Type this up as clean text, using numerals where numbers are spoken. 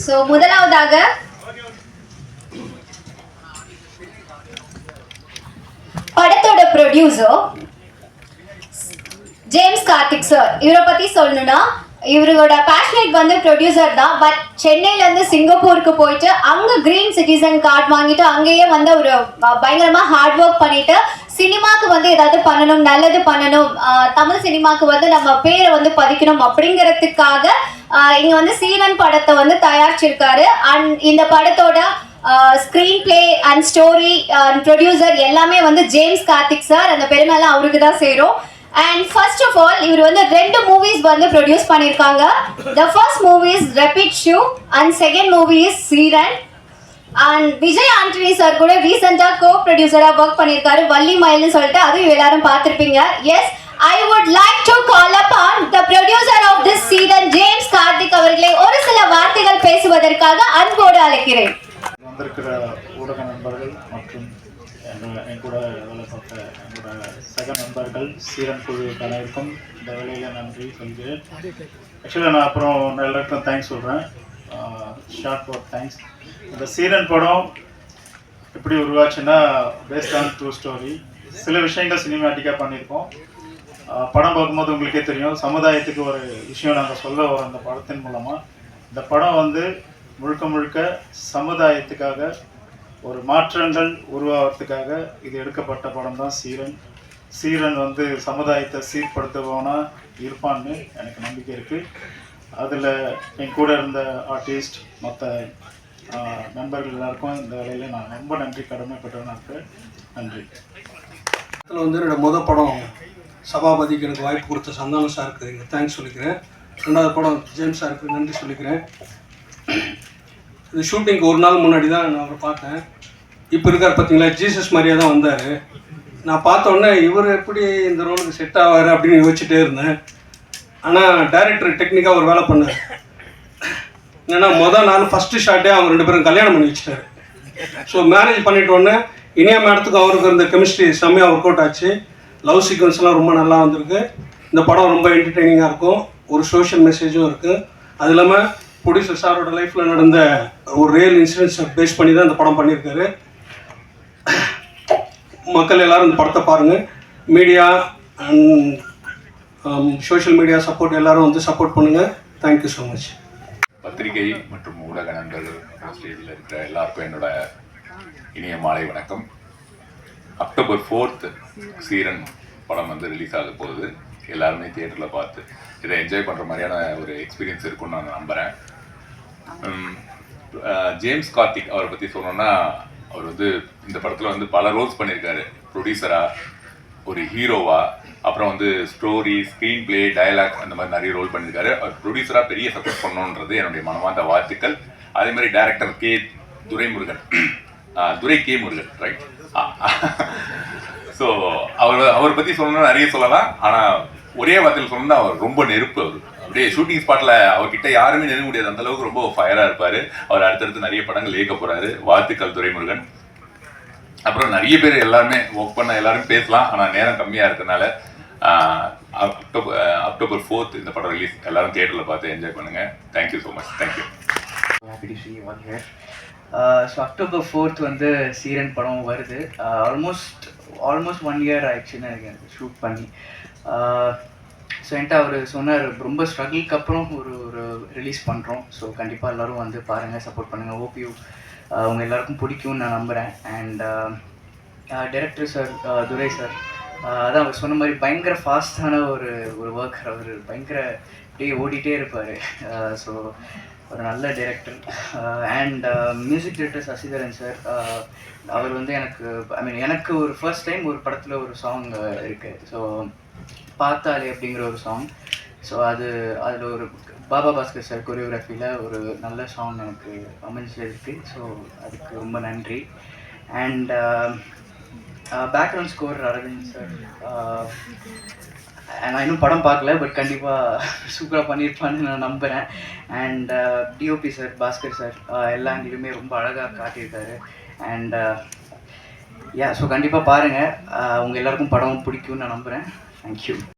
So முதலாவதாக படத்தோட producer James Karthik sir. இவரை பற்றி சொல்லணும்னா இவரோட பேஷனேட் வந்து ப்ரொடியூசர் தான். பட் சென்னையிலேருந்து சிங்கப்பூருக்கு போயிட்டு அங்கே கிரீன் சிட்டிசன் கார்டு வாங்கிட்டு அங்கேயே வந்து ஒரு பயங்கரமாக ஹார்ட் ஒர்க் பண்ணிட்டு சினிமாவுக்கு வந்து ஏதாவது பண்ணணும், நல்லது பண்ணணும், தமிழ் சினிமாவுக்கு வந்து நம்ம பேரை வந்து பதிக்கணும் அப்படிங்கிறதுக்காக இங்கே வந்து சீரன் படத்தை வந்து தயாரிச்சிருக்காரு. அண்ட் இந்த படத்தோட screen play and story and producer எல்லாமே வந்து ஜேம்ஸ் கார்த்திக் சார். அந்த பெருமைலாம் அவருக்கு தான் சேரும். அண்ட் ஃபர்ஸ்ட் ஆஃப் ஆல் இவர் வந்து 2 மூவிஸ் வந்து ப்ரொடியூஸ் பண்ணியிருக்காங்க. த ஃபர்ஸ்ட் மூவி இஸ் ரெபிட் ஷூ and second movie is Seeran. And Vijay Antony sir கூட ரீசெண்டாக கோ ப்ரொடியூசராக ஒர்க் பண்ணியிருக்காரு, வள்ளி மயில்னு சொல்லிட்டு. அதுவும் எல்லாரும் பார்த்துருப்பீங்க. Yes, I would like to call upon the producer of this Seeran James Karthik அவர்களை ஒரு சில வார்த்தைகள் பேசுவதற்காக அன்போடு அழைக்கிறேன். வந்திருக்கிற ஊடக நண்பர்கள் மற்றும் என் கூட வேலை பார்த்த என்னோட சக நண்பர்கள் சீரன் குழு அனைவருக்கும் இந்த வேலையில் நன்றி சொல்கிறேன். ஆக்சுவலாக நான் அப்புறம் எல்லாருக்கும் தேங்க்ஸ் சொல்கிறேன். Short for thanks. இந்த சீரன் படம் எப்படி உருவாச்சுன்னா பேஸ்ட் ஆன் ட்ரூ ஸ்டோரி. சில விஷயங்கள் சினிமேட்டிக்காக பண்ணியிருக்கோம். படம் பார்க்கும்போது உங்களுக்கே தெரியும், சமுதாயத்துக்கு ஒரு விஷயம் நாங்கள் சொல்ல வரோம் இந்த படத்தின் மூலமாக. இந்த படம் வந்து முழுக்க முழுக்க சமுதாயத்துக்காக ஒரு மாற்றங்கள் உருவாகிறதுக்காக இது எடுக்கப்பட்ட படம் தான் சீரன். சீரன் வந்து சமுதாயத்தை சீர்படுத்துவோன்னா இருப்பான்னு எனக்கு நம்பிக்கை இருக்குது. அதில் என் கூட இருந்த ஆர்டிஸ்ட் மற்ற நண்பர்கள் எல்லாருக்கும் இந்த வேலையில் நான் ரொம்ப நன்றி கடமைப்பட்டவனாக இருக்கேன். நன்றி. இதில் வந்து என்னோடய முதல் படம் சபாபதிக்கு எனக்கு வாய்ப்பு கொடுத்த சந்தானம் சாருக்கு தேங்க்ஸ் சொல்லிக்கிறேன். 2வது படம் ஜேம்ஸ் சாருக்கு நன்றி சொல்லிக்கிறேன். இது ஷூட்டிங்க்கு ஒரு நாள் முன்னாடி தான் நான் அவரை பார்த்தேன். இப்போ இருக்கார் பார்த்தீங்களா, ஜீசஸ் மாதிரியே தான் வந்தார். நான் பார்த்தோன்னே இவர் எப்படி இந்த ரோலுக்கு செட் ஆவார் அப்படின்னு யோசிச்சுட்டே இருந்தேன். ஆனால் டைரக்டர் டெக்னிக்காக ஒரு வேலை பண்ணார். என்னென்னா மொதல் நாள் ஃபஸ்ட்டு ஷார்ட்டே அவங்க 2 பேரும் கல்யாணம் பண்ணி வச்சுட்டாரு. ஸோ மேரேஜ் பண்ணிட்டோன்னே இனியா மேடத்துக்கு அவருக்கு இருந்த கெமிஸ்ட்ரி செம்மையாக ஒர்க் அவுட் ஆச்சு. லவ் சீக்வன்ஸ்லாம் ரொம்ப நல்லா வந்திருக்கு. இந்த படம் ரொம்ப என்டர்டெய்னிங்காக இருக்கும். ஒரு சோஷியல் மெசேஜும் இருக்குது. அது இல்லாமல் ப்ரொடியூசர் சாரோட லைஃப்பில் நடந்த ஒரு ரியல் இன்சிடென்ட்ஸை பேஸ் பண்ணி தான் இந்த படம் பண்ணியிருக்காரு. மக்கள் எல்லோரும் இந்த படத்தை பாருங்கள். Media and social media support எல்லோரும் வந்து சப்போர்ட் பண்ணுங்கள். Thank you so much. பத்திரிகை மற்றும் ஊடக நண்பர்கள் ஸ்டேஜில் இருக்கிற எல்லாருக்கும் என்னோட இனிய மாலை வணக்கம். அக்டோபர் 4th சீரன் படம் வந்து ரிலீஸ் ஆக போகுது. எல்லாருமே தியேட்டரில் பார்த்து இதை என்ஜாய் பண்ணுற மாதிரியான ஒரு எக்ஸ்பீரியன்ஸ் இருக்குன்னு நான் நம்புகிறேன். ஜேம்ஸ் கார்த்திக் அவரை பற்றி சொல்லணும்னா, அவர் வந்து இந்த படத்தில் வந்து பல ரோல்ஸ் பண்ணியிருக்காரு. ப்ரொடியூசராக, ஒரு ஹீரோவாக, அப்புறம் வந்து ஸ்டோரி, ஸ்க்ரீன் பிளே, டயலாக், அந்த மாதிரி நிறைய ரோல் பண்ணியிருக்காரு. அவர் ப்ரொடியூசராக பெரிய சக்ஸஸ் பண்ணணுன்றது என்னுடைய மனமார்ந்த வாழ்த்துக்கள். அதே மாதிரி டைரக்டர் துரை கே முருகன் ரைட். ஸோ அவர் பற்றி சொல்லணும்னா நிறைய சொல்லலாம். ஆனால் ஒரே வார்த்தையில் சொல்லணும்னா அவர் ரொம்ப நெருப்பு. அவர் அப்படியே ஷூட்டிங் ஸ்பாட்டில் அவர்கிட்ட யாருமே நெருங்க முடியாது, அந்தளவுக்கு ரொம்ப ஃபயராக இருப்பார். அவர் அடுத்தடுத்து நிறைய படங்கள் இயக்க போகிறாரு. வாழ்த்துக்கள் துரைமுருகன். அப்புறம் நிறைய பேர் எல்லாருமே ஒர்க் பண்ண எல்லாரும் பேசலாம், ஆனால் நேரம் கம்மியாக இருக்கிறதுனால அக்டோபர் 4th இந்த படம் ரிலீஸ். எல்லாரும் தியேட்டரில் பார்த்து என்ஜாய் பண்ணுங்கள். Thank you so much. Thank you. Happy to see you all here. So October 4th வந்து சீரன் படம் வருது. ஆல்மோஸ்ட் 1 year ஆயிடுச்சுன்னு எனக்கு ஷூட் பண்ணி. ஸோ என்கிட்ட அவர் சொன்னார், ரொம்ப ஸ்ட்ரகிளுக்கு அப்புறம் ஒரு ரிலீஸ் பண்ணுறோம். ஸோ கண்டிப்பாக எல்லோரும் வந்து பாருங்கள், சப்போர்ட் பண்ணுங்கள். ஓபியூ அவங்க எல்லாருக்கும் பிடிக்கும்னு நான் நம்புகிறேன். And director sir Durai sir, அதான் அவர் சொன்ன மாதிரி பயங்கர ஃபாஸ்டான ஒரு ஒர்க்கர். அவர் பயங்கர அப்படியே ஓடிட்டே இருப்பார். ஸோ ஒரு நல்ல director. And music director Sasidharan sir, அவர் வந்து எனக்கு ஒரு ஃபர்ஸ்ட் டைம் ஒரு படத்தில் ஒரு சாங் இருக்குது. ஸோ பார்த்தாலே அப்படிங்கிற ஒரு சாங். ஸோ அதில் ஒரு பாபா பாஸ்கர் சார் கொரியோகிராஃபியில் ஒரு நல்ல சாங் எனக்கு அமைஞ்சிருக்கு. ஸோ அதுக்கு ரொம்ப நன்றி. And background score Arvind sir. நான் இன்னும் படம் பார்க்கல, பட் கண்டிப்பாக சூப்பராக பண்ணியிருப்பான்னு நான் நம்புகிறேன். And DOP sir Bhaskar sir எல்லா ஆங்கிலுமே ரொம்ப அழகாக காட்டியிருக்காரு. அண்ட் ஸோ கண்டிப்பாக பாருங்கள். உங்கள் எல்லாருக்கும் படம் பிடிக்கும்னு நான் நம்புகிறேன். தேங்க்யூ.